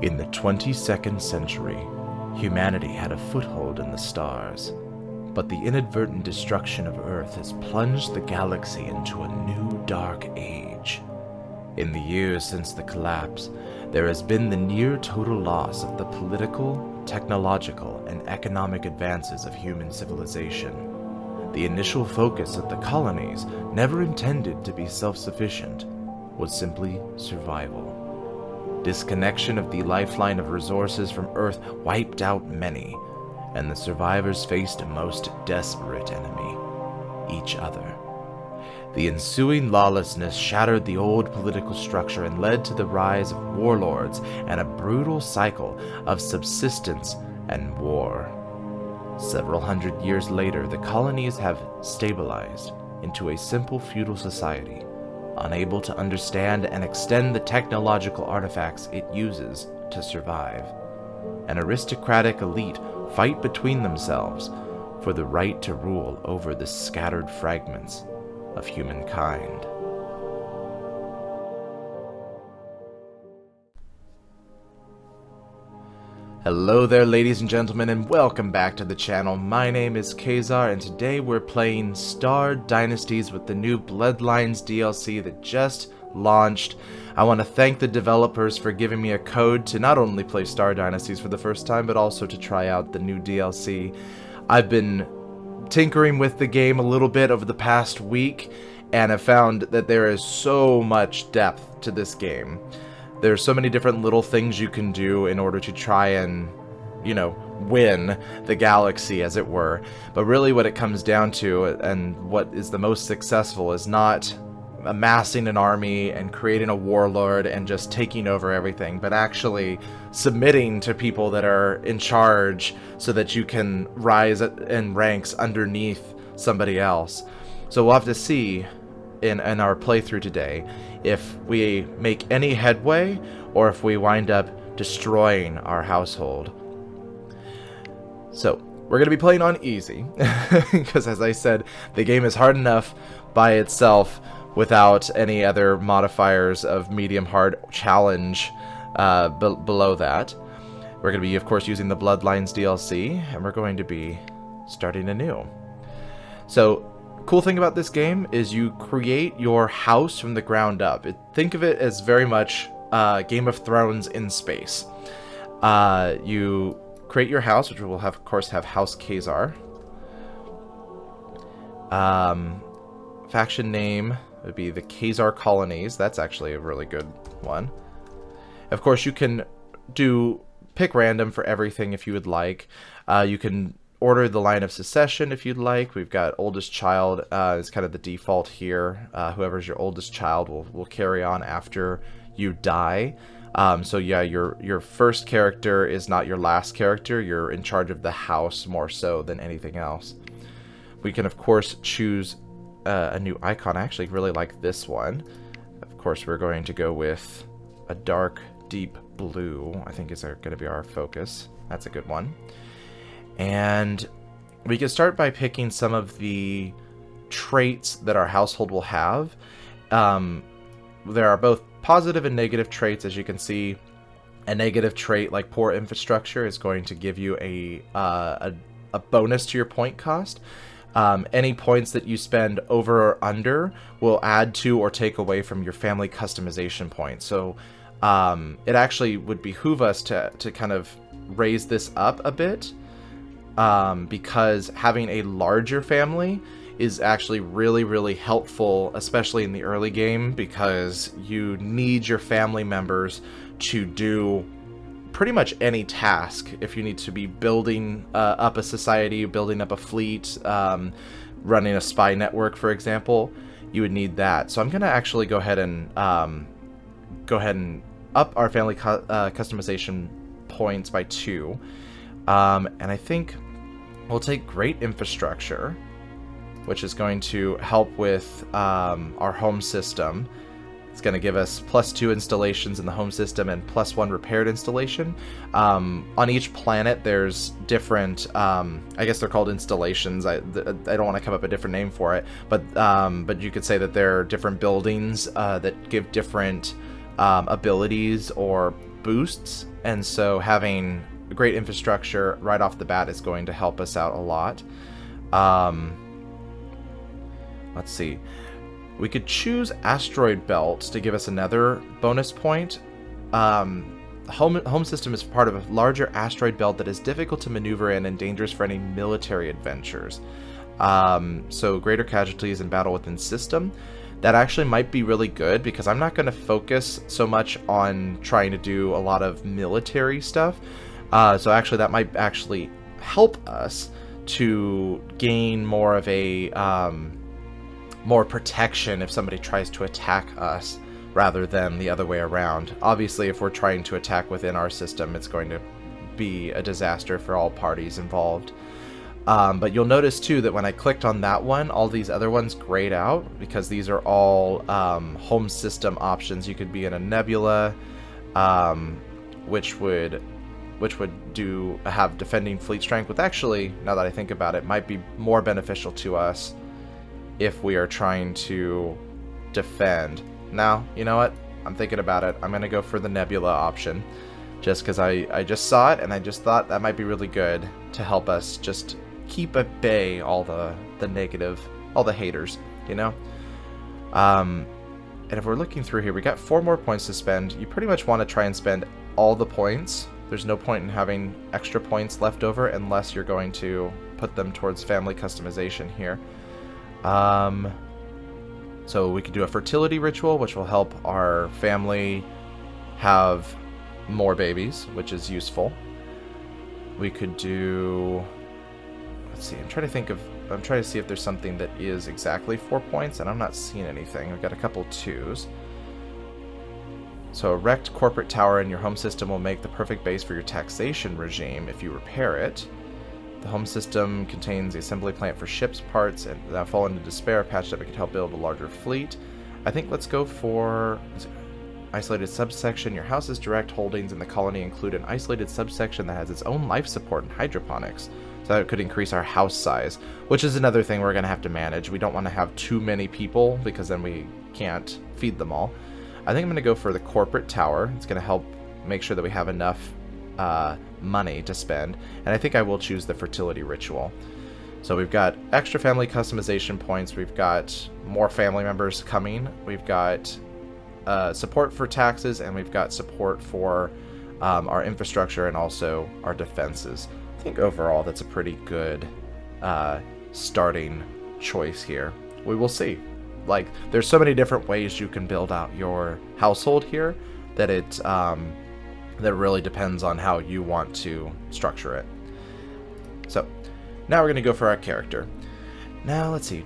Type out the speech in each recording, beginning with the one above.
In the 22nd century, humanity had a foothold in the stars, but the inadvertent destruction of Earth has plunged the galaxy into a new dark age. In the years since the collapse, there has been the near total loss of the political, technological, and economic advances of human civilization. The initial focus of the colonies, never intended to be self-sufficient, was simply survival. Disconnection of the lifeline of resources from Earth wiped out many, and the survivors faced a most desperate enemy: each other. The ensuing lawlessness shattered the old political structure and led to the rise of warlords and a brutal cycle of subsistence and war. Several hundred years later, the colonies have stabilized into a simple feudal society, unable to understand and extend the technological artifacts it uses to survive. An aristocratic elite fight between themselves for the right to rule over the scattered fragments of humankind. Hello there, ladies and gentlemen, and welcome back to the channel. My name is Kazar, and today we're playing Star Dynasties with the new Bloodlines DLC that just launched. I want to thank the developers for giving me a code to not only play Star Dynasties for the first time, but also to try out the new DLC. I've been tinkering with the game a little bit over the past week, and have found that there is so much depth to this game. There's so many different little things you can do in order to try and, win the galaxy, as it were. But really what it comes down to, and what is the most successful, is not amassing an army and creating a warlord and just taking over everything, but actually submitting to people that are in charge so that you can rise in ranks underneath somebody else. So we'll have to see in our playthrough today if we make any headway or if we wind up destroying our household. So we're going to be playing on easy because, as I said, the game is hard enough by itself without any other modifiers of medium hard challenge below that. We're going to be, of course, using the Bloodlines DLC, and we're going to be starting anew. So cool thing about this game is you create your house from the ground up. Think of it as very much Game of Thrones in space. You create your house, which will have, of course, have House Khazar. Faction name would be the Khazar Colonies. That's actually a really good one. Of course, you can pick random for everything if you would like. You can order the line of succession if you'd like. We've got oldest child is kind of the default here. Whoever's your oldest child will carry on after you die. So yeah, your first character is not your last character. You're in charge of the house more so than anything else. We can, of course, choose a new icon. I actually really like this one. Of course, we're going to go with a dark, deep blue. I think is going to be our focus. That's a good one. And we can start by picking some of the traits that our household will have. There are both positive and negative traits. As you can see, a negative trait like poor infrastructure is going to give you a bonus to your point cost. Any points that you spend over or under will add to or take away from your family customization points. So it actually would behoove us to kind of raise this up a bit. Because having a larger family is actually really, really helpful, especially in the early game, because you need your family members to do pretty much any task. If you need to be building up a society, building up a fleet, running a spy network, for example, you would need that. So I'm going to actually go ahead and up our family customization points by 2. And I think we'll take great infrastructure, which is going to help with our home system. It's going to give us +2 installations in the home system and +1 repaired installation. On each planet, there's different, I guess they're called installations. I don't want to come up with a different name for it, but you could say that there are different buildings that give different abilities or boosts And so having a great infrastructure right off the bat is going to help us out a lot. Let's see. We could choose Asteroid Belts to give us another bonus point. The home system is part of a larger asteroid belt that is difficult to maneuver in and dangerous for any military adventures. So greater casualties in battle within system. That actually might be really good because I'm not going to focus so much on trying to do a lot of military stuff. So actually that might actually help us to gain more of a more protection if somebody tries to attack us rather than the other way around. Obviously, if we're trying to attack within our system, it's going to be a disaster for all parties involved. But you'll notice too that when I clicked on that one, all these other ones grayed out because these are all home system options. You could be in a nebula, which would have defending fleet strength, which actually, now that I think about it, might be more beneficial to us if we are trying to defend. Now, you know what? I'm thinking about it. I'm going to go for the nebula option just because I just saw it and I just thought that might be really good to help us just keep at bay all the negative, all the haters, you know? And if we're looking through here, we got 4 more points to spend. You pretty much want to try and spend all the points. There's no point in having extra points left over unless you're going to put them towards family customization here. So we could do a fertility ritual, which will help our family have more babies, which is useful. We could do, let's see, I'm trying to see if there's something that is exactly 4 points, and I'm not seeing anything. I've got a couple 2s. So erect corporate tower in your home system will make the perfect base for your taxation regime if you repair it. The home system contains the assembly plant for ships parts, and that fall into despair. Patched up, it can help build a larger fleet. I think let's go for isolated subsection. Your house's direct holdings in the colony include an isolated subsection that has its own life support and hydroponics. So that could increase our house size, which is another thing we're going to have to manage. We don't want to have too many people because then we can't feed them all. I think I'm going to go for the corporate tower. It's going to help make sure that we have enough money to spend, and I think I will choose the fertility ritual. So we've got extra family customization points, we've got more family members coming, we've got support for taxes, and we've got support for our infrastructure and also our defenses. I think overall that's a pretty good starting choice here. We will see. Like, there's so many different ways you can build out your household here that it that really depends on how you want to structure it. So now we're going to go for our character. Now let's see,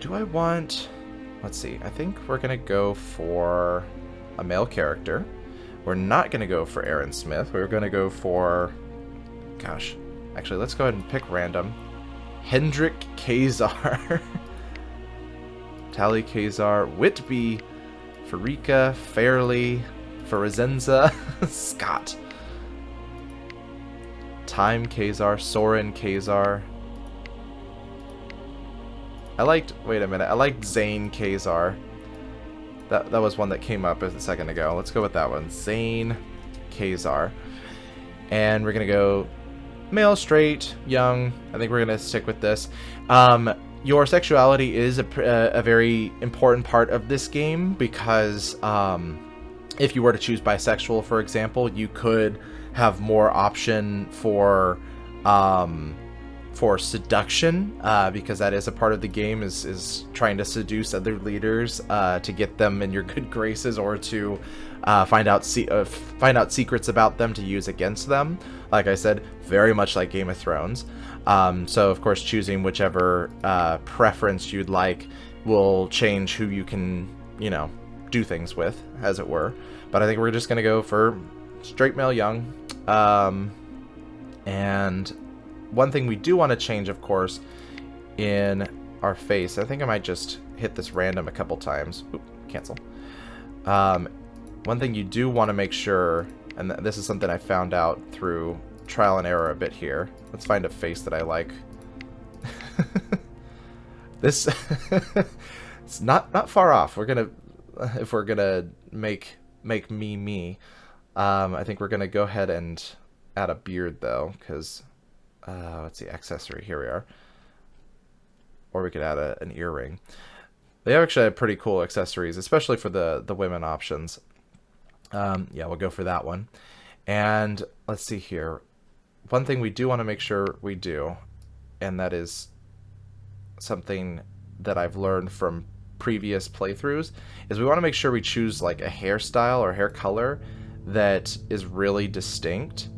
I think we're going to go for a male character. We're not going to go for Aaron Smith. We're going to go for, gosh, actually let's go ahead and pick random. Hendrik Kazar. Tally Kazar, Whitby, Farika, Fairley, Farizenza, Scott. Time Kazar, Soren Kazar. I liked Zane Kazar. That was one that came up a second ago. Let's go with that one. Zane Kazar. And we're going to go male, straight, young. I think we're going to stick with this. Your sexuality is a very important part of this game because if you were to choose bisexual, for example, you could have more option for seduction, because that is a part of the game, is trying to seduce other leaders to get them in your good graces, or to find out secrets about them to use against them. Like I said, very much like Game of Thrones. So of course, choosing whichever preference you'd like will change who you can, do things with, as it were. But I think we're just going to go for straight male, young. And one thing we do want to change, of course, in our face, I think I might just hit this random a couple times. Oop, cancel. One thing you do want to make sure, and this is something I found out through trial and error a bit here. Let's find a face that I like. This it's not far off. If we're gonna make me. I think we're gonna go ahead and add a beard, though, because, let's see, accessory, here we are. Or we could add an earring. They actually have pretty cool accessories, especially for the women options. Yeah, we'll go for that one. And let's see here. One thing we do want to make sure we do, and that is something that I've learned from previous playthroughs, is we want to make sure we choose like a hairstyle or hair color that is really distinct.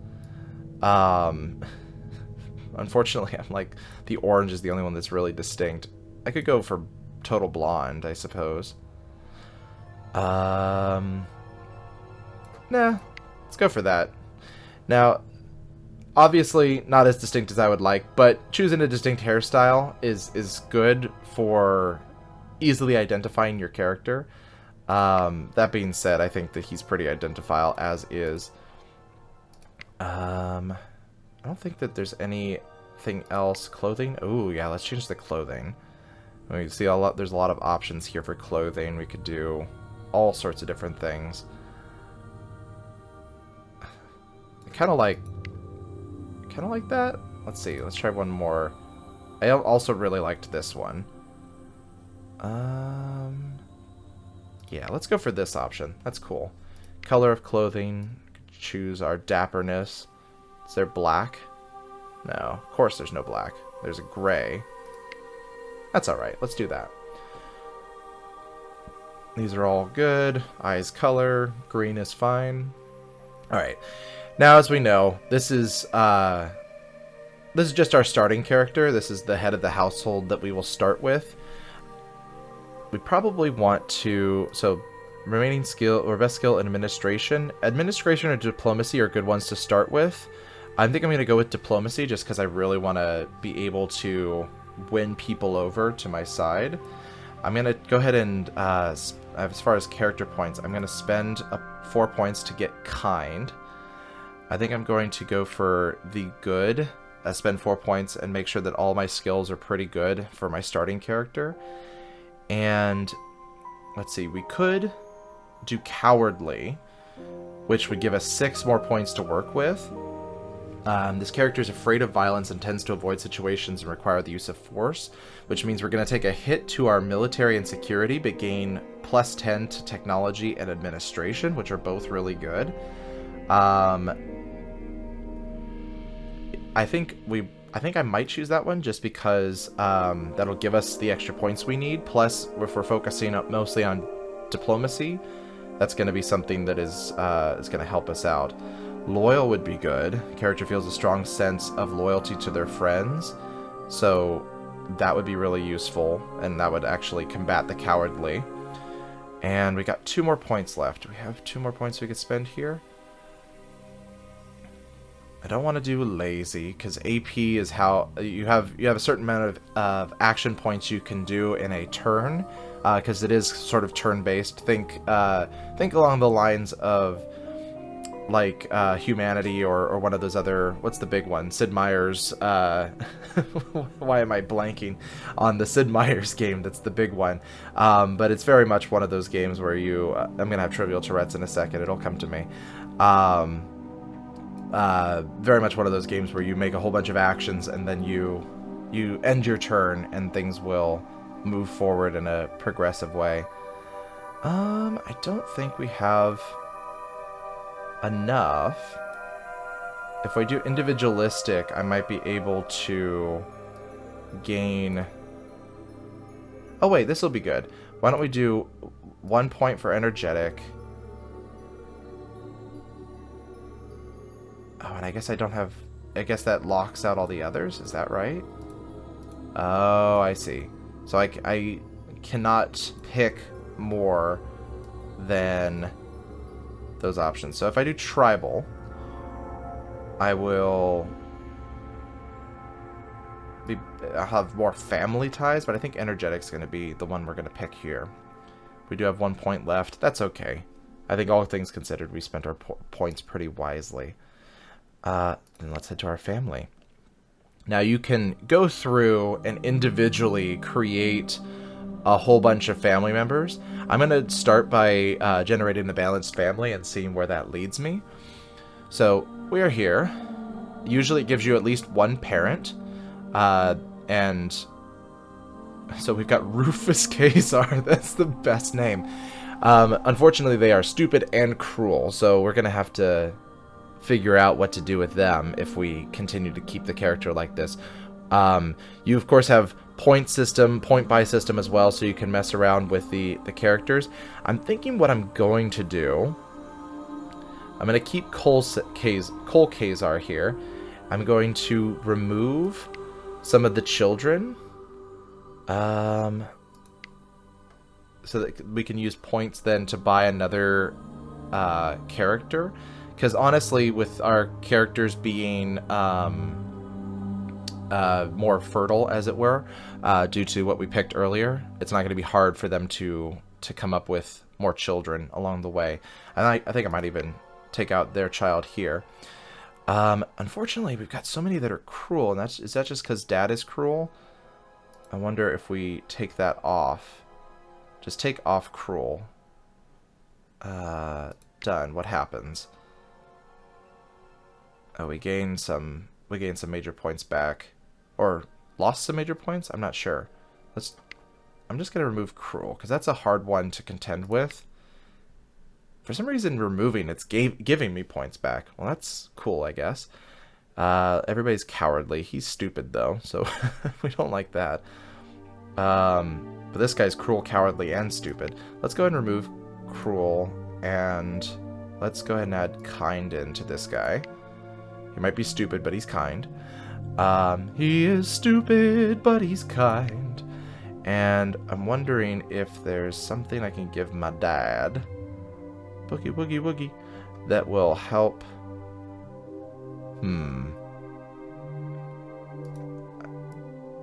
Unfortunately, I'm like, the orange is the only one that's really distinct. I could go for total blonde, I suppose. Nah, let's go for that. Now, obviously not as distinct as I would like, but choosing a distinct hairstyle is good for easily identifying your character. That being said, I think that he's pretty identifiable as is. I don't think that there's anything else. Clothing? Oh, yeah, let's change the clothing. We see there's a lot of options here for clothing. We could do all sorts of different things. Kind of like that. Let's see. Let's try one more. I also really liked this one. Yeah, let's go for this option. That's cool. Color of clothing. Choose our dapperness. Is there black? No, of course there's no black. There's a gray. That's alright. Let's do that. These are all good. Eyes color. Green is fine. Alright. Now, as we know, this is just our starting character. This is the head of the household that we will start with. We probably want to... So, remaining skill or best skill in administration. Administration or diplomacy are good ones to start with. I think I'm going to go with diplomacy just because I really want to be able to win people over to my side. I'm going to go ahead and, as far as character points, I'm going to spend 4 points to get kind. I think I'm going to go for the good. Spend 4 points and make sure that all my skills are pretty good for my starting character. And let's see, we could do cowardly, which would give us 6 more points to work with. This character is afraid of violence and tends to avoid situations and require the use of force, which means we're going to take a hit to our military and security, but gain +10 to technology and administration, which are both really good. I think I might choose that one just because that'll give us the extra points we need. Plus, if we're focusing mostly on diplomacy, that's going to be something that is going to help us out. Loyal would be good. Character feels a strong sense of loyalty to their friends, so that would be really useful, and that would actually combat the cowardly. And we got 2 more points left. Do we have 2 more points we could spend here? I don't want to do lazy because AP is how you have a certain amount of action points you can do in a turn, because it is sort of turn-based. Think along the lines of like Humanity or one of those other, what's the big one? Sid Meier's, why am I blanking on the Sid Meier's game? That's the big one. But it's very much one of those games where you, I'm going to have Trivial Tourette's in a second, it'll come to me. Very much one of those games where you make a whole bunch of actions and then you end your turn and things will move forward in a progressive way. I don't think we have enough. If I do individualistic, I might be able to gain... Oh wait, this will be good. Why don't we do 1 point for energetic? Oh, and I guess I don't have... I guess that locks out all the others, is that right? Oh, I see. So I cannot pick more than those options. So if I do tribal, I'll have more family ties, but I think energetic's going to be the one we're going to pick here. We do have 1 point left. That's okay. I think all things considered, we spent our points pretty wisely. Then let's head to our family. Now you can go through and individually create a whole bunch of family members. I'm going to start by generating the balanced family and seeing where that leads me. So we are here. usually it gives you at least one parent. And so we've got Rufus Khazar. That's the best name. Unfortunately, they are stupid and cruel, so we're going to have to figure out what to do with them if we continue to keep the character like this. You, of course, have point buy system as well, so you can mess around with the characters. I'm thinking what I'm going to do... I'm going to keep Cole Khazar here. I'm going to remove some of the children. So that we can use points then to buy another character. Because honestly, with our characters being more fertile, as it were, due to what we picked earlier, it's not going to be hard for them to come up with more children along the way. And I think I might even take out their child here. Unfortunately, we've got so many that are cruel, and is that just because Dad is cruel? I wonder if we take that off. Just take off cruel. Done. What happens? Oh, we gained some major points back. Or lost some major points? I'm not sure. I'm just going to remove cruel, because that's a hard one to contend with. For some reason, removing it's giving me points back. Well, that's cool, I guess. Everybody's cowardly. He's stupid, though, so we don't like that. But this guy's cruel, cowardly, and stupid. Let's go ahead and remove cruel, and let's go ahead and add kind into this guy. He might be stupid, but he's kind. He is stupid, but he's kind. And I'm wondering if there's something I can give my dad. Boogie, woogie, woogie. That will help.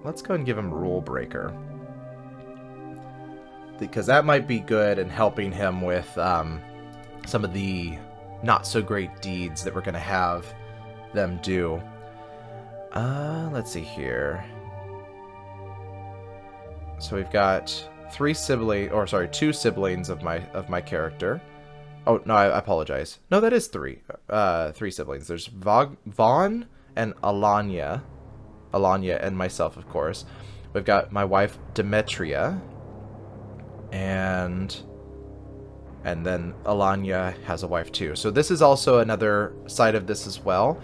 Let's go and give him Rule Breaker. Because that might be good in helping him with some of the not-so-great deeds that we're going to have them do. Let's see here. So we've got two siblings of my character. Oh, no, I apologize. No, that is three. Three siblings. There's Vaughn and Alanya. Alanya and myself, of course. We've got my wife, Demetria. And then Alanya has a wife, too. So this is also another side of this as well.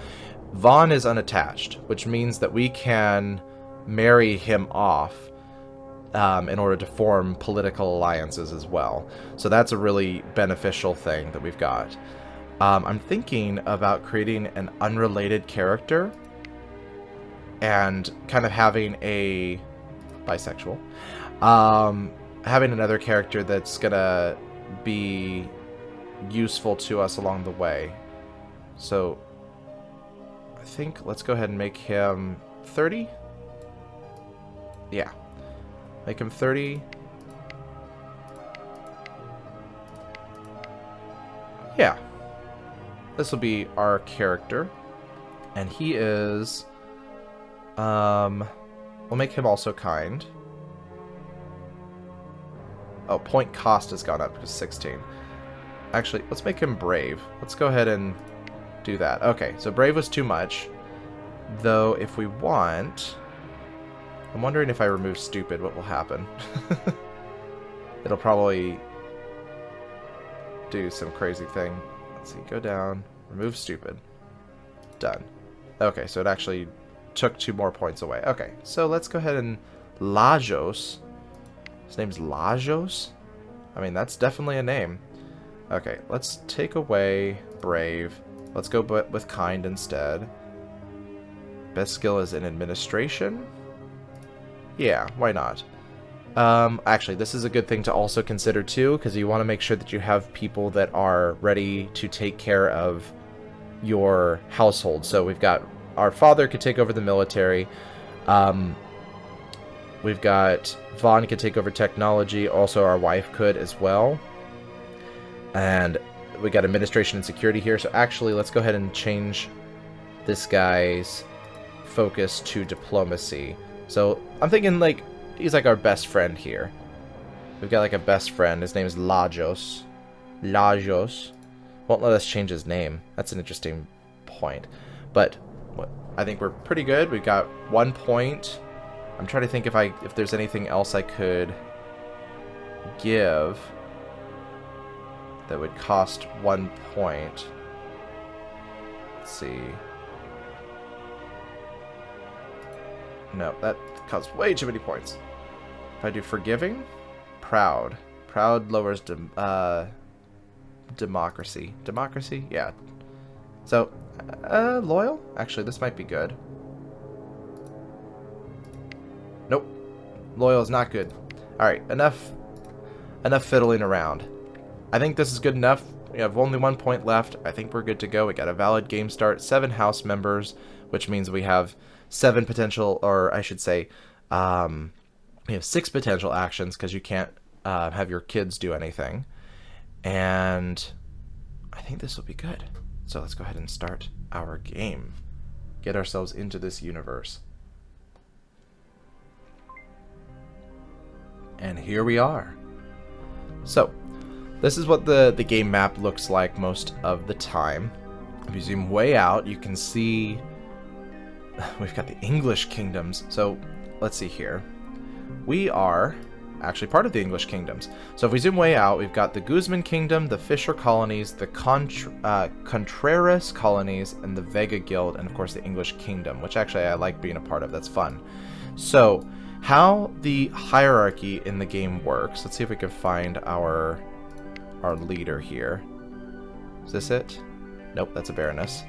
Vaughn is unattached, which means that we can marry him off in order to form political alliances as well. So that's a really beneficial thing that we've got. I'm thinking about creating an unrelated character and kind of having a bisexual. Having another character that's gonna be useful to us along the way. So I think let's go ahead and make him 30. Yeah. Make him 30. Yeah. This will be our character. And he is... we'll make him also kind. Oh, point cost has gone up to 16. Actually, let's make him brave. Let's go ahead and do that. Okay, so brave was too much. Though, if we want... I'm wondering if I remove stupid, what will happen? It'll probably do some crazy thing. Let's see, go down, remove stupid. Done. Okay, so it actually took 2 more points away. Okay, so let's go ahead and Lajos. His name's Lajos? I mean, that's definitely a name. Okay, let's take away brave. Let's go with kind instead. Best skill is in administration. Yeah, why not? Actually, this is a good thing to also consider too, because you want to make sure that you have people that are ready to take care of your household. So we've got our father could take over the military. We've got Vaughn could take over technology. Also, our wife could as well. And we got administration and security here. So actually, let's go ahead and change this guy's focus to diplomacy. So I'm thinking like he's like our best friend here. We've got like a best friend. His name is Lajos. Lajos. Won't let us change his name. That's an interesting point. But I think we're pretty good. We've got 1 point. I'm trying to think if there's anything else I could give that would cost 1 point. Let's see. No, that costs way too many points. If I do forgiving, proud. Proud lowers democracy. Democracy? Yeah. So, loyal? Actually, this might be good. Nope. Loyal is not good. Alright, enough fiddling around. I think this is good enough. We have only 1 point left. I think we're good to go. We got a valid game start, 7 house members, which means we have 7 potential, or I should say, we have 6 potential actions because you can't have your kids do anything. And I think this will be good. So let's go ahead and start our game. Get ourselves into this universe. And here we are. So, this is what the game map looks like most of the time. If you zoom way out, you can see we've got the English kingdoms. So, let's see here. We are actually part of the English kingdoms. So if we zoom way out, we've got the Guzman Kingdom, the Fisher colonies, the Contreras colonies, and the Vega Guild, and of course the English Kingdom, which actually I like being a part of. That's fun. So how the hierarchy in the game works, let's see if we can find our leader here. Is this it? Nope, that's a Baroness.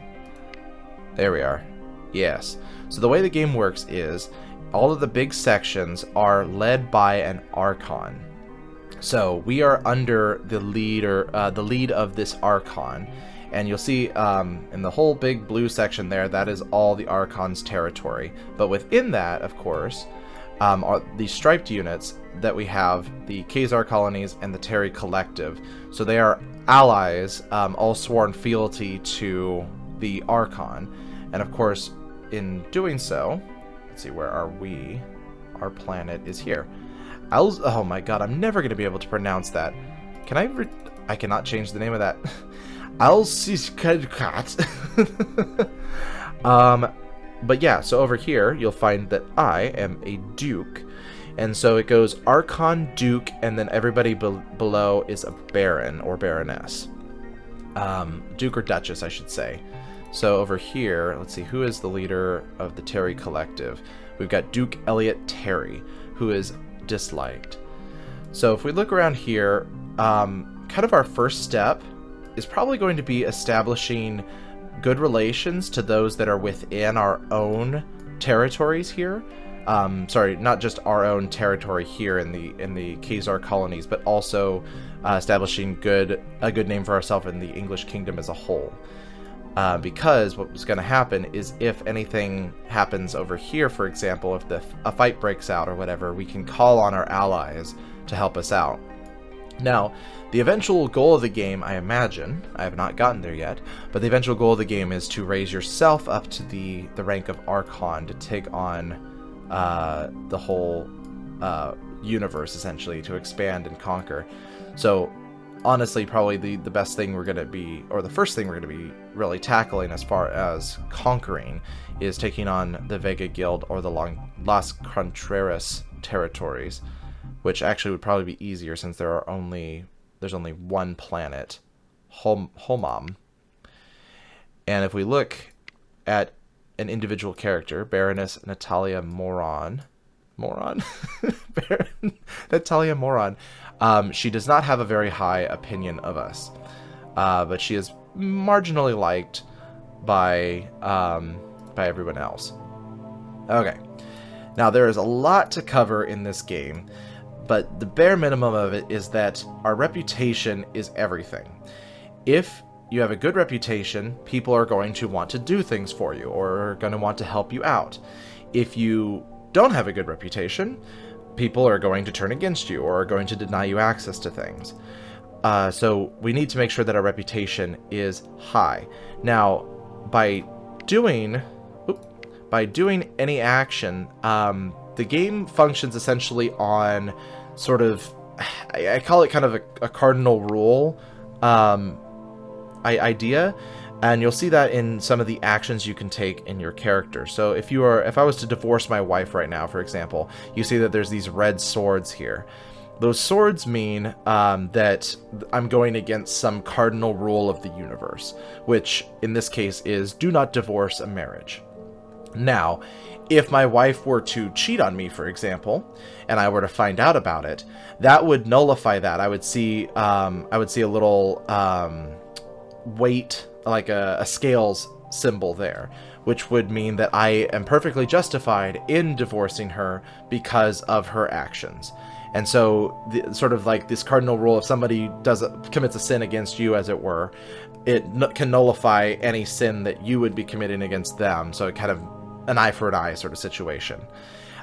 There we are. Yes. So the way the game works is all of the big sections are led by an archon. So we are under the lead of this archon, and you'll see in the whole big blue section there, that is all the archon's territory. But within that, of course, are the striped units that we have, the Khazar colonies and the Terry Collective. So they are allies, all sworn fealty to the archon, and of course, in doing so, let's see, where are we? Our planet is here. Oh my god, I'm never going to be able to pronounce that. Can I cannot change the name of that. But yeah, so over here, you'll find that I am a duke. And so it goes Archon, Duke, and then everybody below is a Baron or Baroness. Duke or Duchess, I should say. So over here, let's see, who is the leader of the Terry Collective? We've got Duke Elliot Terry, who is disliked. So if we look around here, kind of our first step is probably going to be establishing good relations to those that are within our own territories here. Sorry, not just our own territory here in the Khazar colonies, but also establishing a good name for ourselves in the English Kingdom as a whole. Because what's going to happen is if anything happens over here, for example, if a fight breaks out or whatever, we can call on our allies to help us out. Now, the eventual goal of the game, I imagine, I have not gotten there yet, but the eventual goal of the game is to raise yourself up to the rank of Archon to take on the whole universe, essentially, to expand and conquer. So, honestly, probably the best thing we're going to be, or the first thing we're going to be really tackling as far as conquering, is taking on the Vega Guild or the Las Contreras territories, which actually would probably be easier since there's only one planet, Homam. And if we look at an individual character, Baroness Natalia Moron, Natalia Moron, she does not have a very high opinion of us, but she is marginally liked by everyone else. Okay, now there is a lot to cover in this game, but the bare minimum of it is that our reputation is everything. If you have a good reputation, people are going to want to do things for you or are going to want to help you out. If you don't have a good reputation, people are going to turn against you or are going to deny you access to things. So we need to make sure that our reputation is high. Now, by doing any action, the game functions essentially on sort of, I call it kind of a cardinal rule idea. And you'll see that in some of the actions you can take in your character. So if I was to divorce my wife right now, for example, you see that there's these red swords here. Those swords mean that I'm going against some cardinal rule of the universe, which in this case is do not divorce a marriage. Now, if my wife were to cheat on me, for example, and I were to find out about it, that would nullify that. I would see a little weight, like a scales symbol there, which would mean that I am perfectly justified in divorcing her because of her actions. And so, sort of like this cardinal rule, if somebody commits a sin against you, as it were, it can nullify any sin that you would be committing against them. So it kind of an eye for an eye sort of situation.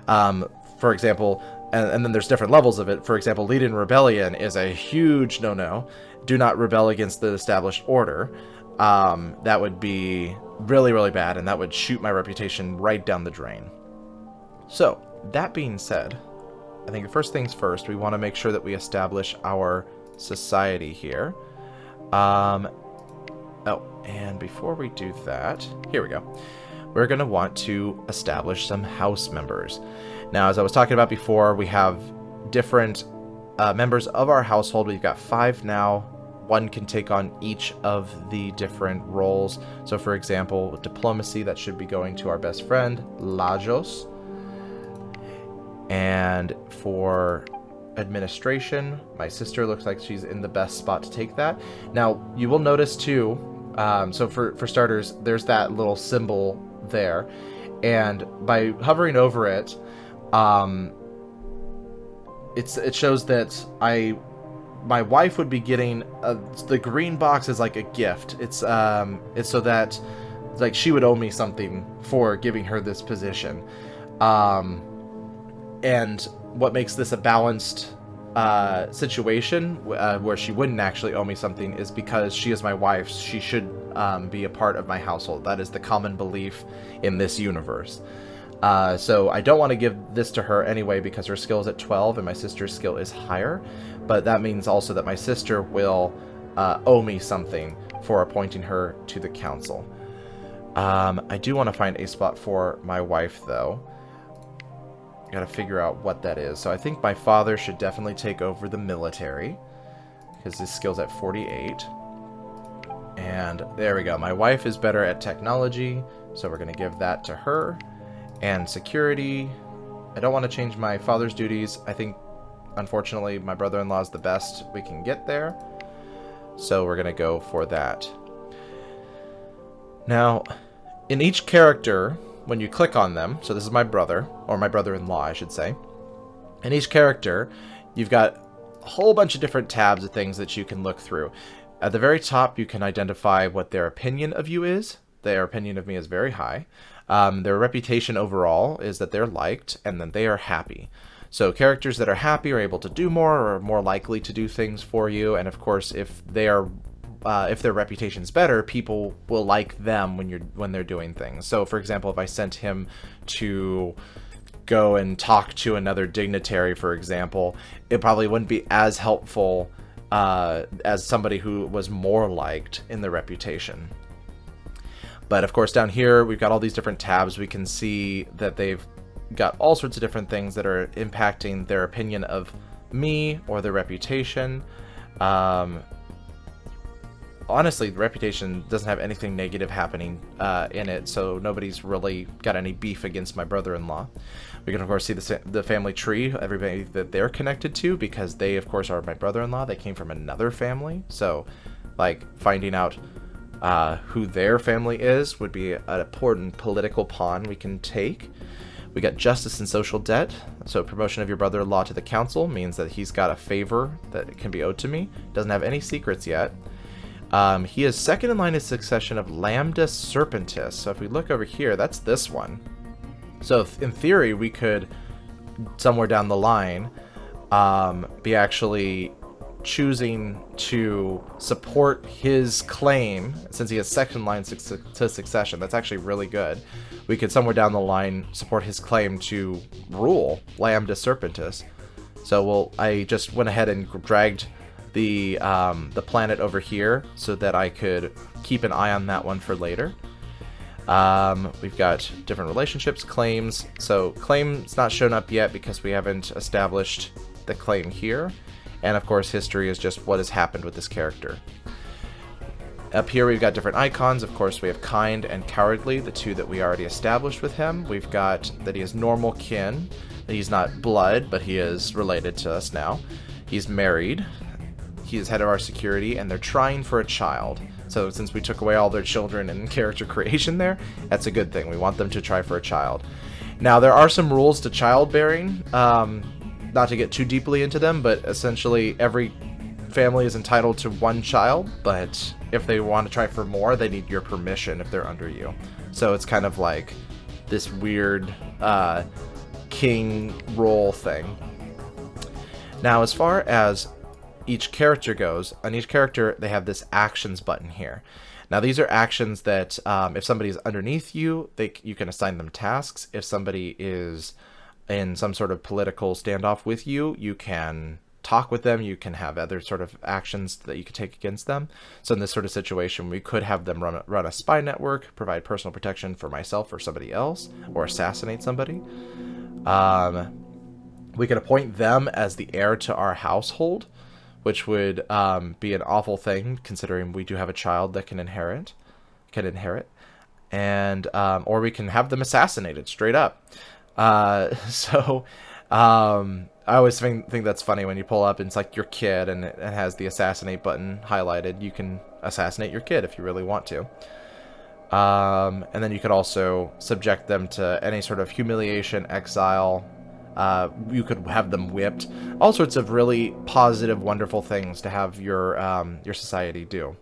For example, and then there's different levels of it. For example, leading rebellion is a huge no-no. Do not rebel against the established order. That would be really, really bad, and that would shoot my reputation right down the drain. So, that being said, I think first things first, we want to make sure that we establish our society here. Oh, and before we do that, here we go. We're going to want to establish some house members. Now, as I was talking about before, we have different members of our household. We've got 5 now. One can take on each of the different roles. So, for example, with diplomacy, that should be going to our best friend, Lajos. And for administration, my sister looks like she's in the best spot to take that. Now, you will notice too, so for starters, there's that little symbol there. And by hovering over it, it shows that my wife would be getting the green box is like a gift. It's so that like she would owe me something for giving her this position. And what makes this a balanced situation where she wouldn't actually owe me something is because she is my wife. She should be a part of my household. That is the common belief in this universe. So I don't want to give this to her anyway because her skill is at 12 and my sister's skill is higher. But that means also that my sister will owe me something for appointing her to the council. I do want to find a spot for my wife, though. Got to figure out what that is. So I think my father should definitely take over the military because his skill's at 48. And there we go. My wife is better at technology, so we're going to give that to her. And security, I don't want to change my father's duties. I think, unfortunately, my brother-in-law is the best we can get there. So we're going to go for that. Now, in each character, when you click on them, so this is my brother, or my brother-in-law, I should say. In each character, you've got a whole bunch of different tabs of things that you can look through. At the very top, you can identify what their opinion of you is. Their opinion of me is very high. Their reputation overall is that they're liked, and then they are happy. So characters that are happy are able to do more, or are more likely to do things for you, and of course, if their reputation's better, people will like them when they're doing things. So, for example, if I sent him to go and talk to another dignitary, for example, it probably wouldn't be as helpful as somebody who was more liked in the reputation. But of course, down here we've got all these different tabs. We can see that they've got all sorts of different things that are impacting their opinion of me or their reputation. Honestly, the reputation doesn't have anything negative happening in it, so nobody's really got any beef against my brother-in-law. We can, of course, see the family tree, everybody that they're connected to, because they, of course, are my brother-in-law. They came from another family, so, like, finding out who their family is would be an important political pawn we can take. We got justice and social debt, so promotion of your brother-in-law to the council means that he's got a favor that can be owed to me. Doesn't have any secrets yet. He is second in line of succession of Lambda Serpentis. So if we look over here, that's this one. So in theory, we could, somewhere down the line, be actually choosing to support his claim, since he has second line to succession. That's actually really good. We could, somewhere down the line, support his claim to rule Lambda Serpentis. So I just went ahead and dragged the planet over here so that I could keep an eye on that one for later. We've got different relationships, claims. So claim's not shown up yet because we haven't established the claim here. And of course, history is just what has happened with this character. Up here we've got different icons. Of course, we have kind and cowardly, the two that we already established with him. We've got that he is normal kin, that he's not blood, but he is related to us now. He's married. He is head of our security, and they're trying for a child. So since we took away all their children and character creation there, that's a good thing. We want them to try for a child. Now, there are some rules to childbearing, not to get too deeply into them, but essentially every family is entitled to one child, but if they want to try for more, they need your permission if they're under you. So it's kind of like this weird king role thing. Now, as far as each character goes, on each character they have this actions button here. Now these are actions that if somebody's underneath you, you can assign them tasks. If somebody is in some sort of political standoff with you, you can talk with them. You can have other sort of actions that you could take against them. So in this sort of situation, we could have them run a spy network, provide personal protection for myself or somebody else, or assassinate somebody. We could appoint them as the heir to our household, which would be an awful thing considering we do have a child that can inherit, and or we can have them assassinated straight up. I always think that's funny when you pull up and it's like your kid and it has the assassinate button highlighted. You can assassinate your kid if you really want to. And then you could also subject them to any sort of humiliation, exile. You could have them whipped. All sorts of really positive, wonderful things to have your society do.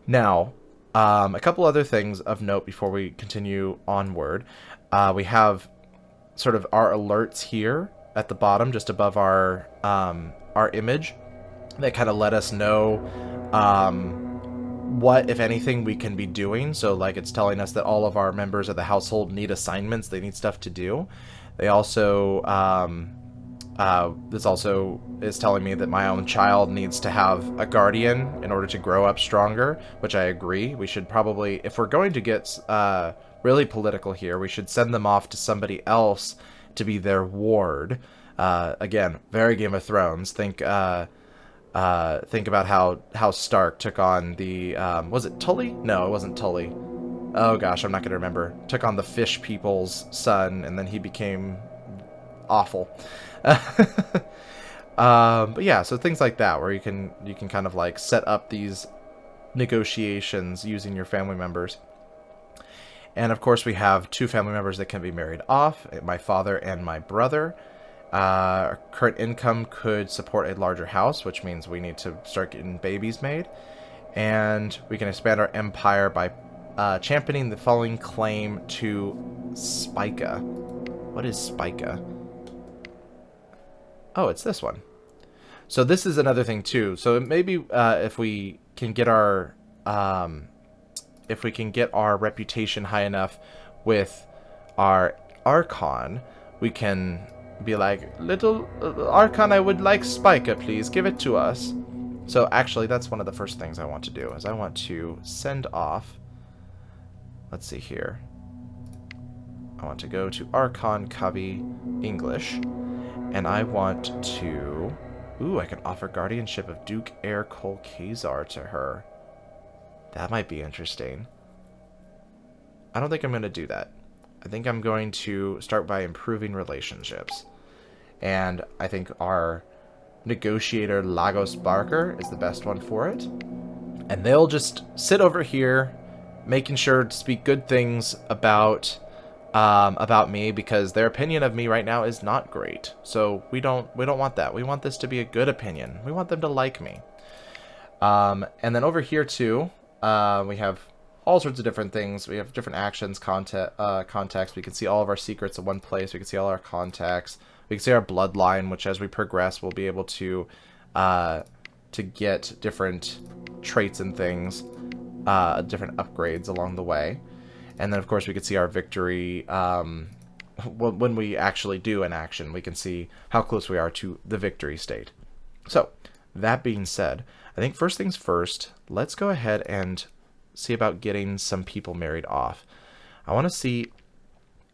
Now, a couple other things of note before we continue onward. We have sort of our alerts here at the bottom, just above our image, that kind of let us know what, if anything, we can be doing. So like it's telling us that all of our members of the household need assignments, they need stuff to do. They also this also is telling me that my own child needs to have a guardian in order to grow up stronger, which I agree. We should probably, if we're going to get really political here, we should send them off to somebody else to be their ward. Again, very Game of Thrones. Think about how Stark took on the was it Tully? No, it wasn't Tully. Oh gosh, I'm not gonna remember. Took on the fish people's son, and then he became awful. But yeah, so things like that, where you can kind of like set up these negotiations using your family members. And of course, we have two family members that can be married off, my father and my brother. Our current income could support a larger house, which means we need to start getting babies made. And we can expand our empire by championing the following claim to Spica. What is Spica? Oh, it's this one. So this is another thing too. So maybe if we can get our reputation high enough with our Archon, we can be like, little Archon, I would like Spica, please give it to us. So actually, that's one of the first things I want to do, is I want to send off, let's see here, I want to go to Archon Cubby English, and I want to, I can offer guardianship of Duke Heir Cole Khazar to her. That might be interesting. I don't think I'm going to do that. I think I'm going to start by improving relationships. And I think our negotiator Lagos Barker is the best one for it. And they'll just sit over here making sure to speak good things about me, because their opinion of me right now is not great. So we don't want that. We want this to be a good opinion. We want them to like me. And then over here too, we have all sorts of different things. We have different actions, contacts. We can see all of our secrets in one place. We can see all our contacts. We can see our bloodline, which as we progress, we'll be able to get different traits and things, different upgrades along the way. And then, of course, we can see our victory. When we actually do an action, we can see how close we are to the victory state. So, That being said, I think first things first, let's go ahead and see about getting some people married off. I want to see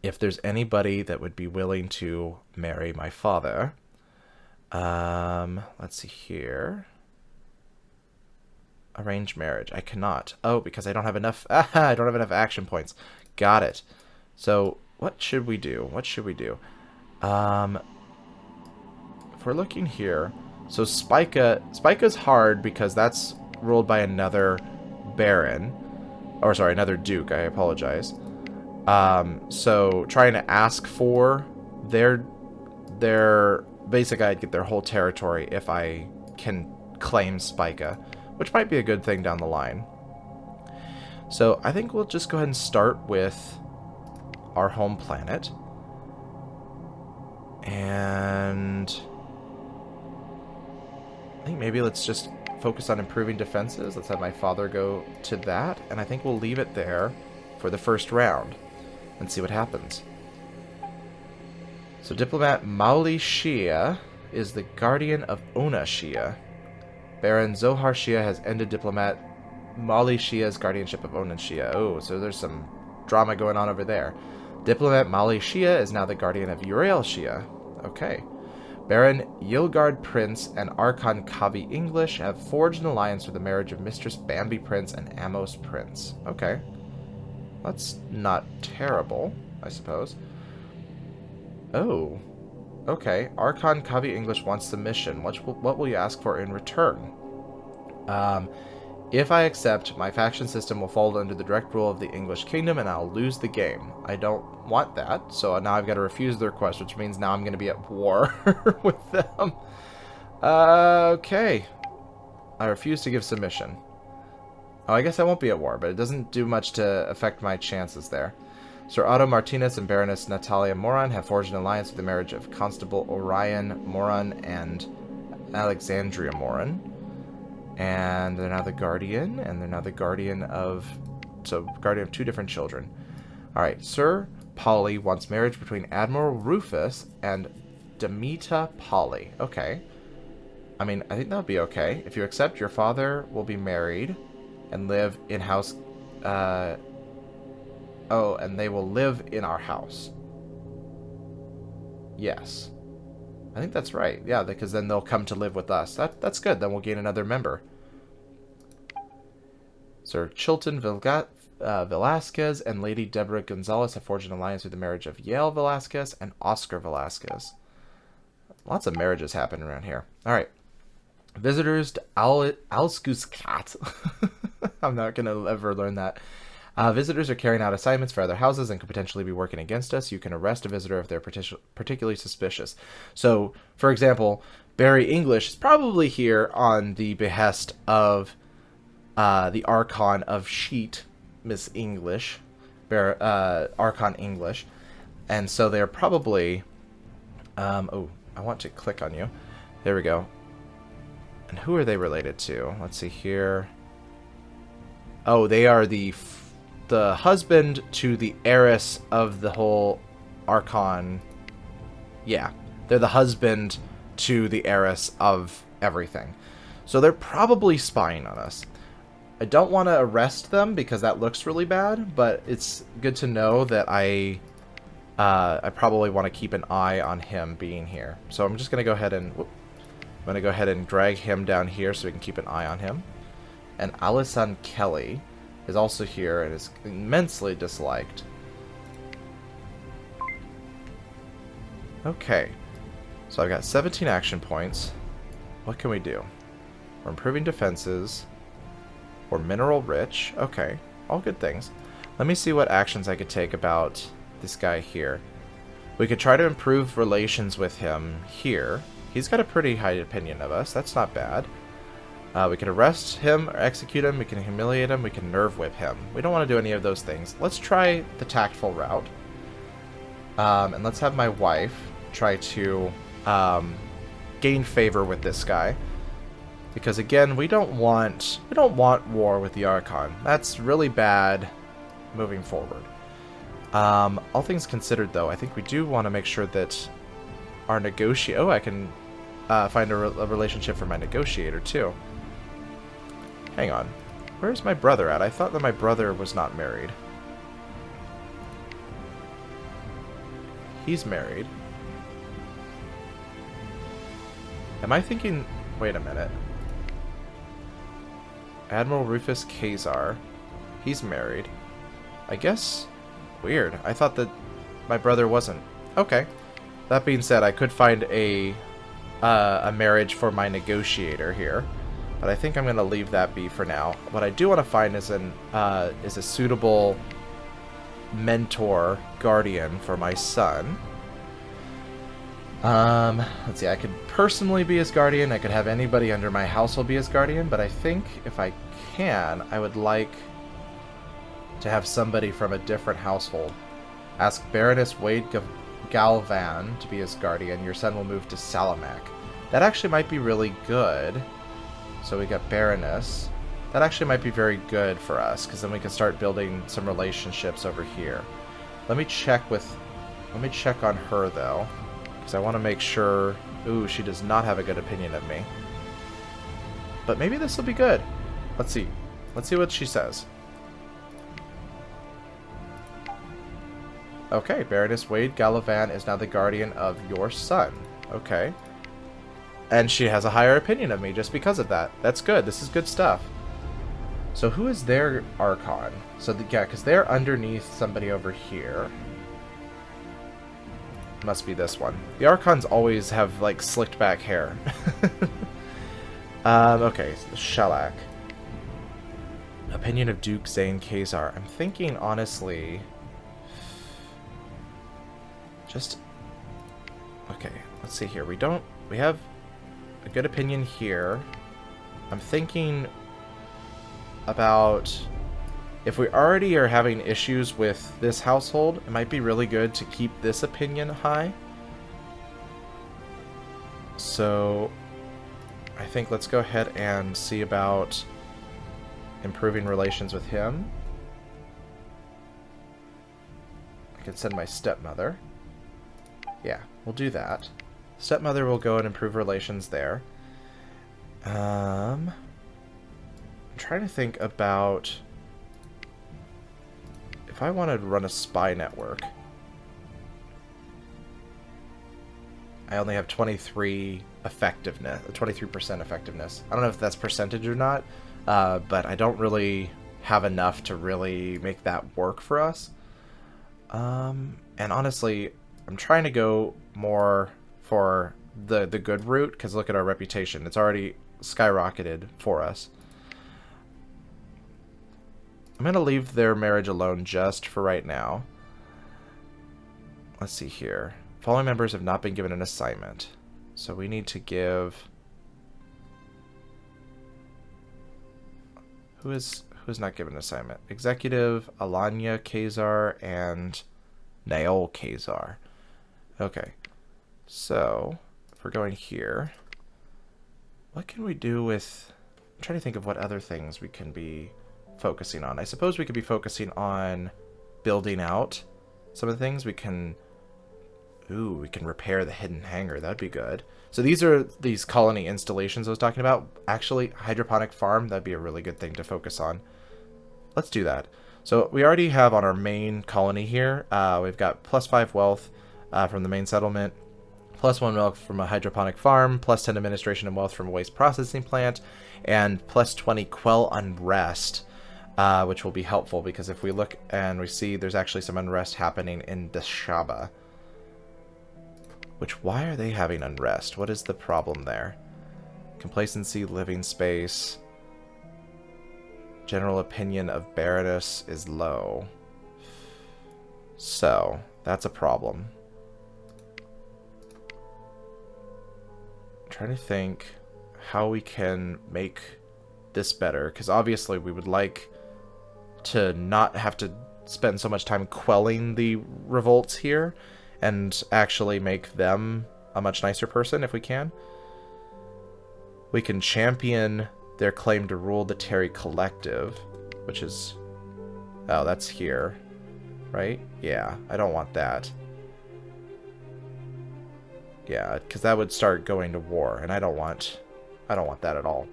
if there's anybody that would be willing to marry my father. Let's see here. Arranged marriage. I cannot. Oh, because I don't have enough. I don't have enough action points. Got it. So what should we do? What should we do? If we're looking here, so Spica's hard because that's ruled by another baron, or sorry, another duke. I apologize. So trying to ask for their basic, I'd get their whole territory if I can claim Spica, which might be a good thing down the line. So I think we'll just go ahead and start with our home planet. And I think maybe let's just focus on improving defenses. Let's have my father go to that. And I think we'll leave it there for the first round and see what happens. So Diplomat Mauli Shia is the guardian of Ona Shia. Baron Zohar Shia has ended Diplomat Mauli Shia's guardianship of Ona Shia. Oh, so there's some drama going on over there. Diplomat Mauli Shia is now the guardian of Uriel Shia. Okay. Baron Yilgard Prince and Archon Kavi English have forged an alliance for the marriage of Mistress Bambi Prince and Amos Prince. Okay. That's not terrible, I suppose. Oh. Okay. Archon Kavi English wants submission. What will you ask for in return? If I accept, my faction system will fall under the direct rule of the English kingdom and I'll lose the game. I don't want that, so now I've got to refuse the request, which means now I'm going to be at war with them. Okay. I refuse to give submission. Oh, I guess I won't be at war, but it doesn't do much to affect my chances there. Sir Otto Martinez and Baroness Natalia Moran have forged an alliance for the marriage of Constable Orion Moran and Alexandria Moran. And they're now the guardian, and they're now the guardian of... So, guardian of two different children. Alright, Sir Polly wants marriage between Admiral Rufus and Demeta Polly. Okay. I mean, I think that would be okay. If you accept, your father will be married and live in house... Oh, and they will live in our house. Yes. I think that's right. Yeah, because then they'll come to live with us. That's good. Then we'll gain another member. Sir Chilton Velasquez and Lady Deborah Gonzalez have forged an alliance with the marriage of Yale Velasquez and Oscar Velasquez. Lots of marriages happen around here. All right. Visitors to Alskuskat. I'm not going to ever learn that. Visitors are carrying out assignments for other houses and could potentially be working against us. You can arrest a visitor if they're particularly suspicious. So, for example, Barry English is probably here on the behest of the Archon of Sheet, Miss English, Archon English. And so they're probably... oh, I want to click on you. There we go. And who are they related to? Let's see here. Oh, they are the husband to the heiress of the whole Archon. Yeah, they're the husband to the heiress of everything. So they're probably spying on us. I don't want to arrest them because that looks really bad, but it's good to know that I probably want to keep an eye on him being here. So I'm just going to go ahead and... I'm going to go ahead and drag him down here so we can keep an eye on him. And Alison Kelly is also here and is immensely disliked. Okay. So I've got 17 action points. What can we do? We're improving defenses. We're mineral rich. Okay. All good things. Let me see what actions I could take about this guy here. We could try to improve relations with him here. He's got a pretty high opinion of us. That's not bad. We can arrest him or execute him. We can humiliate him. We can nerve whip him. We don't want to do any of those things. Let's try the tactful route. And let's have my wife try to gain favor with this guy. Because again, we don't want war with the Archon. That's really bad moving forward. All things considered, though, I think we do want to make sure that our negotiate... Oh, I can find a relationship for my negotiator, too. Hang on. Where's my brother at? I thought that my brother was not married. He's married. Am I thinking... Wait a minute. Admiral Rufus Khazar. He's married. I guess... Weird. I thought that my brother wasn't. Okay. That being said, I could find a marriage for my negotiator here. But I think I'm going to leave that be for now. What I do want to find is a suitable mentor guardian for my son. Let's see, I could personally be his guardian. I could have anybody under my household be his guardian. But I think if I can, I would like to have somebody from a different household. Ask Baroness Wade Galvan to be his guardian. Your son will move to Salamac. That actually might be really good. So we got Baroness. That actually might be very good for us, because then we can start building some relationships over here. Let me check on her, though, because I want to make sure... Ooh, she does not have a good opinion of me. But maybe this will be good. Let's see. Let's see what she says. Okay, Baroness Wade Gallivan is now the guardian of your son. Okay. And she has a higher opinion of me just because of that. That's good. This is good stuff. So who is their Archon? So, yeah, because they're underneath somebody over here. Must be this one. The Archons always have, like, slicked back hair. Okay, so Shellac. Opinion of Duke Zane Khazar. I'm thinking, honestly... Just... Okay, let's see here. We have a good opinion here. I'm thinking about... If we already are having issues with this household, it might be really good to keep this opinion high. So, I think let's go ahead and see about improving relations with him. I can send my stepmother. Yeah, we'll do that. Stepmother will go and improve relations there. I'm trying to think about if I wanted to run a spy network. I only have 23 effectiveness, 23% effectiveness. I don't know if that's percentage or not, but I don't really have enough to really make that work for us. And honestly, I'm trying to go more for the good route, because look at our reputation. It's already skyrocketed for us. I'm going to leave their marriage alone just for right now. Let's see here. Following members have not been given an assignment. So we need to give... Who is not given an assignment? Executive, Alanya Khazar, and Naol Khazar. Okay. So, if we're going here, what can we do with... I'm trying to think of what other things we can be focusing on. I suppose we could be focusing on building out some of the things. We can... Ooh, we can repair the hidden hangar. That'd be good. So these are these colony installations I was talking about. Actually, hydroponic farm, that'd be a really good thing to focus on. Let's do that. So we already have on our main colony here, we've got +5 wealth from the main settlement, +1 wealth from a hydroponic farm, +10 administration and wealth from a waste processing plant, and +20 quell unrest, which will be helpful because if we look and we see there's actually some unrest happening in Deshaba. Which, why are they having unrest? What is the problem there? Complacency, living space. General opinion of Baroness is low. So, that's a problem. I'm trying to think how we can make this better. Because obviously we would like to not have to spend so much time quelling the revolts here. And actually make them a much nicer person if we can. We can champion their claim to rule the Terry Collective, which is... Oh, that's here. Right? Yeah, I don't want that. Yeah, because that would start going to war, and I don't want that at all.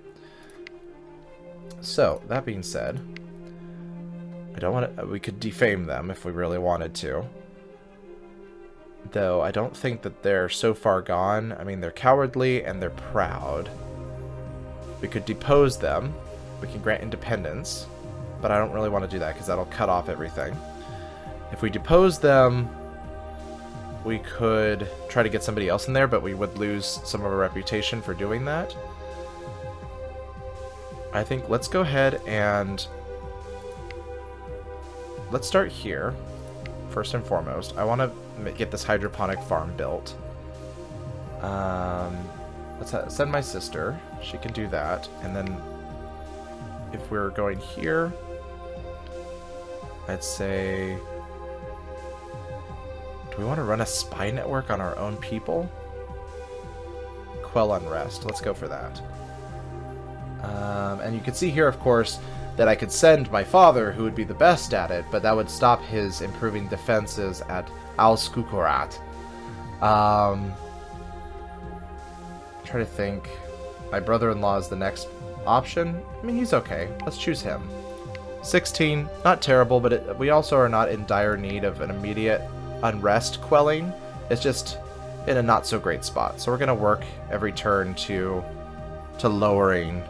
So, that being said, I don't want to... We could defame them if we really wanted to. Though, I don't think that they're so far gone. I mean, they're cowardly and they're proud. We could depose them. We can grant independence. But I don't really want to do that because that'll cut off everything. If we depose them, we could try to get somebody else in there, but we would lose some of our reputation for doing that. I think let's go ahead and let's start here. First and foremost, I want to get this hydroponic farm built. Let's send my sister. She can do that. And then if we're going here, I'd say... Do we want to run a spy network on our own people? Quell unrest. Let's go for that. And you can see here, of course, that I could send my father, who would be the best at it, but that would stop his improving defenses at Al-Skukurat. Try to think. My brother-in-law is the next option. I mean, he's okay. Let's choose him. 16, not terrible, but we also are not in dire need of an immediate unrest quelling. It's just in a not so great spot. So we're going to work every turn to lowering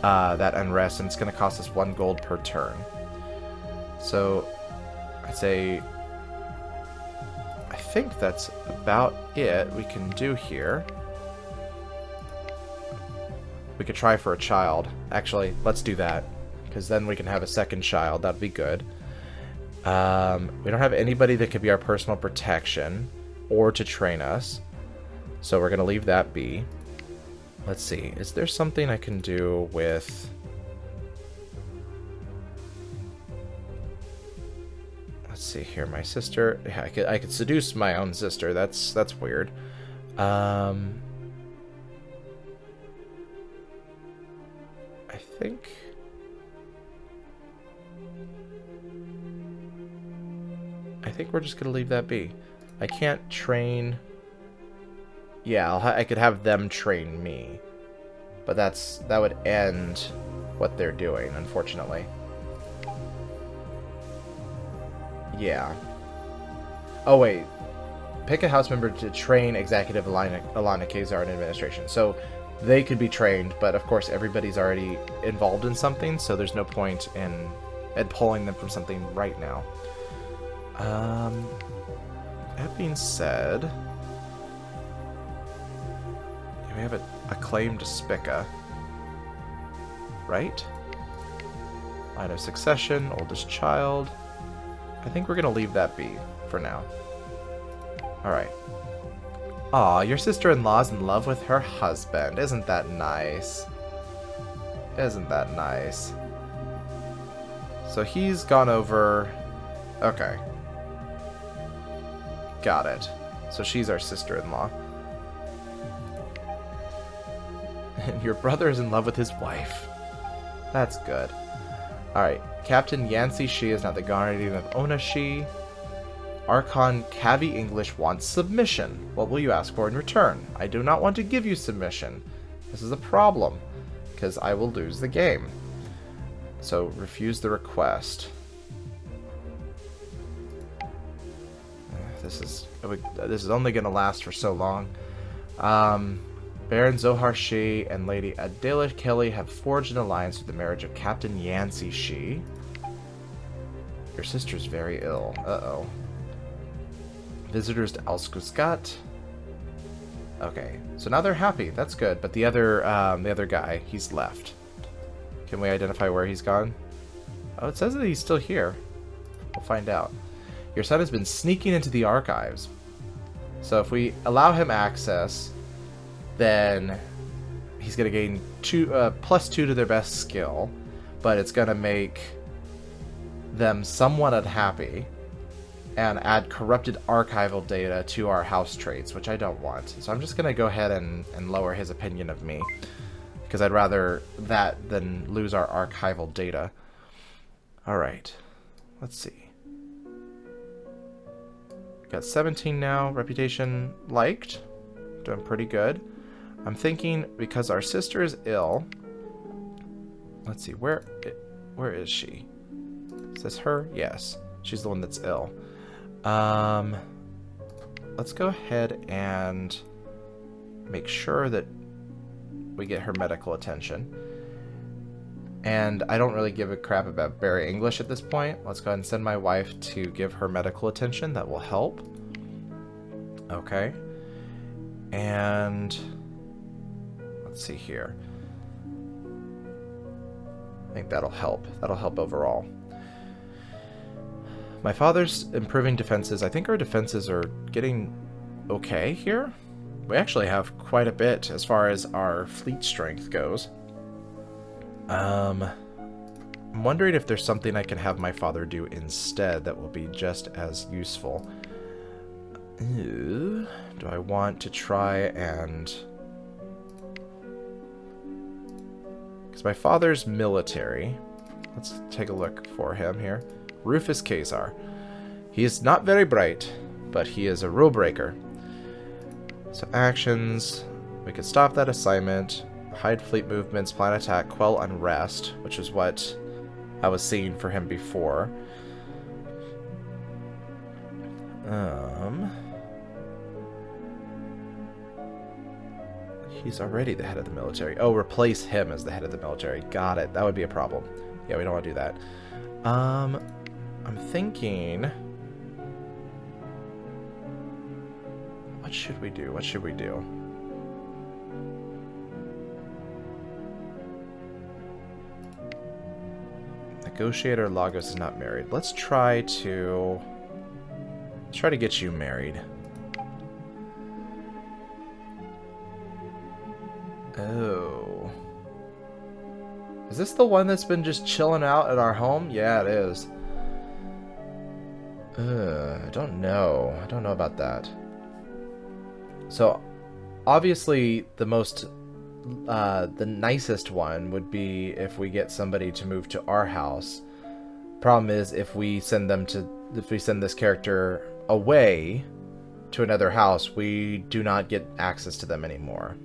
that unrest, and it's going to cost us 1 gold per turn. So I'd say I think that's about it we can do here. We could try for a child. Actually, let's do that, because then we can have a second child. That'd be good. We don't have anybody that could be our personal protection or to train us, so we're going to leave that be. Let's see. Is there something I can do with... Let's see here. My sister... Yeah, I could seduce my own sister. That's weird. I think... we're just going to leave that be. I can't train... Yeah, I could have them train me. But that would end what they're doing, unfortunately. Yeah. Oh, wait. Pick a house member to train Executive Alana Khazar in administration. So they could be trained, but of course everybody's already involved in something, so there's no point in pulling them from something right now. That being said... We have a claim to Spica, right? Line of succession, oldest child. I think we're going to leave that be for now. Alright. Aw, your sister-in-law's in love with her husband. Isn't that nice? Isn't that nice? So he's gone over... Okay. Got it. So she's our sister-in-law. And your brother is in love with his wife. That's good. Alright. Captain Yancy Shi is now the guardian of Onashi. Archon Cavi English wants submission. What will you ask for in return? I do not want to give you submission. This is a problem, because I will lose the game. So, refuse the request. This is only going to last for so long. Baron Zohar Shi and Lady Adela Kelly have forged an alliance with the marriage of Captain Yancy Shi. Your sister's very ill. Uh-oh. Visitors to Alskuskat. Okay, so now they're happy. That's good. But the other guy, he's left. Can we identify where he's gone? Oh, it says that he's still here. We'll find out. Your son has been sneaking into the archives. So if we allow him access, then he's going to gain +2 to their best skill, but it's going to make them somewhat unhappy and add corrupted archival data to our house traits, which I don't want. So I'm just going to go ahead and lower his opinion of me, because I'd rather that than lose our archival data. Alright, let's see. Got 17 now, reputation liked. Doing pretty good. I'm thinking because our sister is ill. Let's see, where is she? Is this her? Yes. She's the one that's ill. Let's go ahead and make sure that we get her medical attention. And I don't really give a crap about Barry English at this point. Let's go ahead and send my wife to give her medical attention. That will help. Okay. And let's see here. I think that'll help. That'll help overall. My father's improving defenses. I think our defenses are getting okay here. We actually have quite a bit as far as our fleet strength goes. I'm wondering if there's something I can have my father do instead that will be just as useful. Do I want to try and... Because my father's military. Let's take a look for him here. Rufus Khazar. He is not very bright, but he is a rule breaker. So actions, we could stop that assignment, hide fleet movements, plan attack, quell unrest, which is what I was seeing for him before. He's already the head of the military. Oh, replace him as the head of the military. Got it. That would be a problem. Yeah, we don't want to do that. I'm thinking... What should we do? What should we do? Negotiator Lagos is not married. Let's try to get you married. Oh. Is this the one that's been just chilling out at our home? Yeah, it is. I don't know. I don't know about that. So, obviously, the nicest one would be if we get somebody to move to our house. Problem is, if we send this character away to another house, we do not get access to them anymore.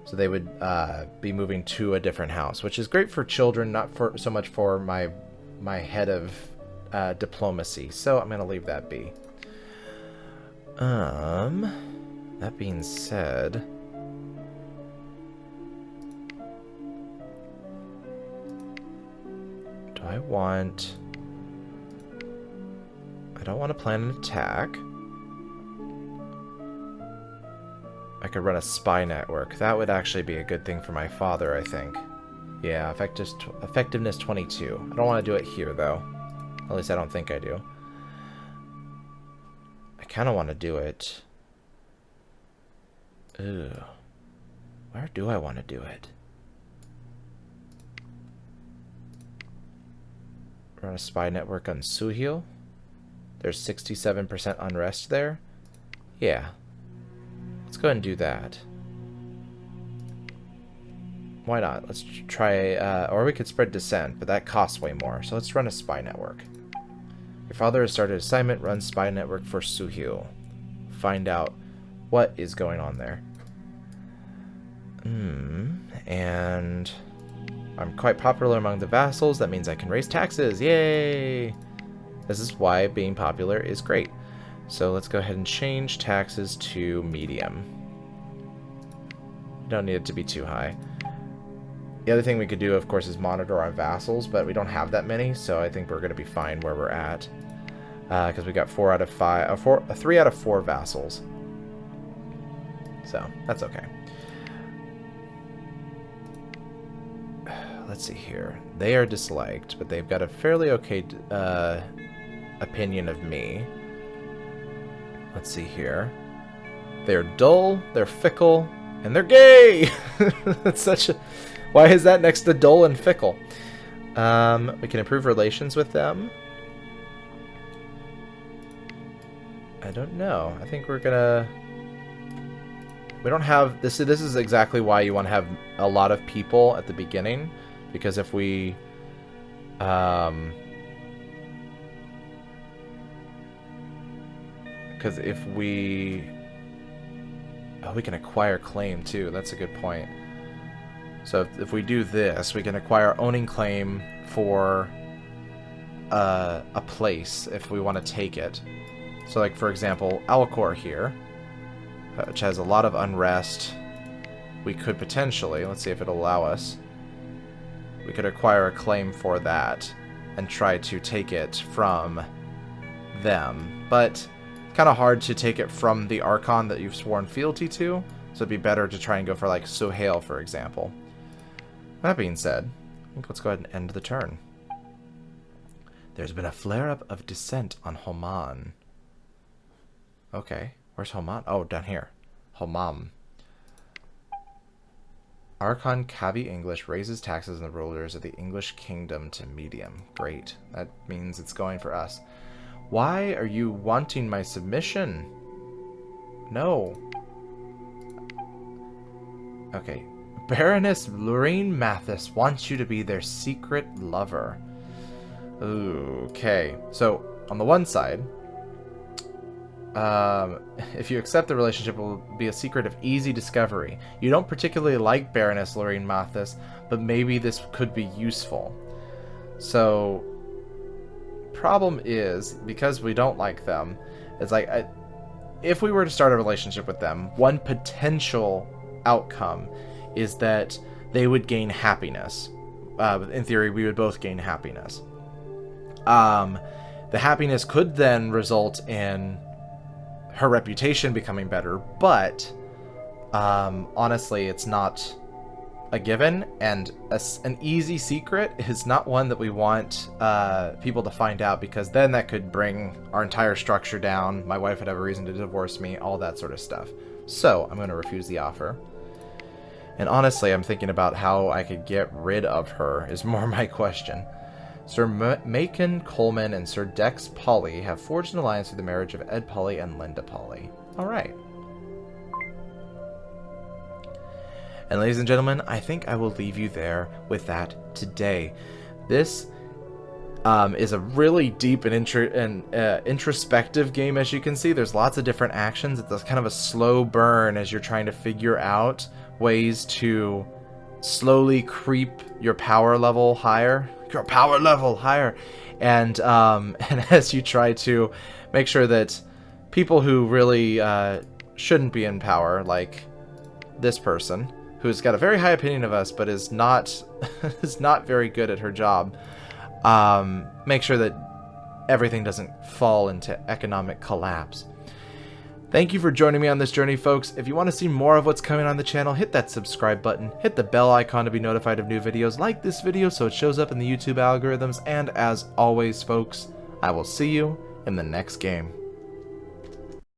So they would be moving to a different house, which is great for children, not for so much for my head of diplomacy. So I'm gonna leave that be. That being said, I don't want to plan an attack. I could run a spy network. That would actually be a good thing for my father, I think. Yeah, effectiveness 22. I don't want to do it here, though. At least I don't think I do. I kind of want to do it... Ooh. Where do I want to do it? Run a spy network on Suhil. There's 67% unrest there. Yeah. Let's go ahead and do that. Why not? Let's try, or we could spread dissent, but that costs way more. So let's run a spy network. Your father has started assignment, run spy network for Suhil. Find out what is going on there. And I'm quite popular among the vassals. That means I can raise taxes. Yay! This is why being popular is great. So let's go ahead and change taxes to medium. You don't need it to be too high. The other thing we could do, of course, is monitor our vassals, but we don't have that many, so I think we're going to be fine where we're at. Because we got 3 out of 4 vassals. So, that's okay. Let's see here. They are disliked, but they've got a fairly okay opinion of me. Let's see here. They're dull, they're fickle, and they're gay! That's such a... Why is that next to dull and fickle? We can improve relations with them. I don't know. I think we're gonna... We don't have... This is exactly why you want to have a lot of people at the beginning. Because if we... Because if we Oh, we can acquire claim too. That's a good point. So if we do this, we can acquire owning claim for a place if we want to take it. So like, for example, Alcor here, which has a lot of unrest. We could potentially, let's see if it'll allow us, we could acquire a claim for that and try to take it from them. But kind of hard to take it from the Archon that you've sworn fealty to, so it'd be better to try and go for like Sohail, for example. That being said, I think let's go ahead and end the turn. There's been a flare-up of dissent on Homan. Okay, where's Homan? Oh, down here. Homam. Archon Kavi English raises taxes on the rulers of the English kingdom to medium. Great. That means it's going for us. Why are you wanting my submission? No. Okay. Baroness Lorraine Mathis wants you to be their secret lover. Okay. So, on the one side, if you accept the relationship, it will be a secret of easy discovery. You don't particularly like Baroness Lorraine Mathis, but maybe this could be useful. So, problem is, because we don't like them, it's like, if we were to start a relationship with them, one potential outcome is that they would gain happiness. In theory, we would both gain happiness. The happiness could then result in her reputation becoming better, but honestly, it's not a given, and an easy secret is not one that we want people to find out, because then that could bring our entire structure down. My wife would have a reason to divorce me, all that sort of stuff. So I'm going to refuse the offer. And honestly, I'm thinking about how I could get rid of her is more my question. Sir Macon Coleman and Sir Dex Polly have forged an alliance for the marriage of Ed Polly and Linda Polly. Alright. And ladies and gentlemen, I think I will leave you there with that today. This is a really deep and introspective game, as you can see. There's lots of different actions. It's kind of a slow burn as you're trying to figure out ways to slowly creep your power level higher. And as you try to make sure that people who really shouldn't be in power, like this person, who's got a very high opinion of us but is not is not very good at her job, make sure that everything doesn't fall into economic collapse. Thank you for joining me on this journey, folks. If you want to see more of what's coming on the channel, hit that subscribe button, hit the bell icon to be notified of new videos like this video so it shows up in the YouTube algorithms, and as always, folks, I will see you in the next game.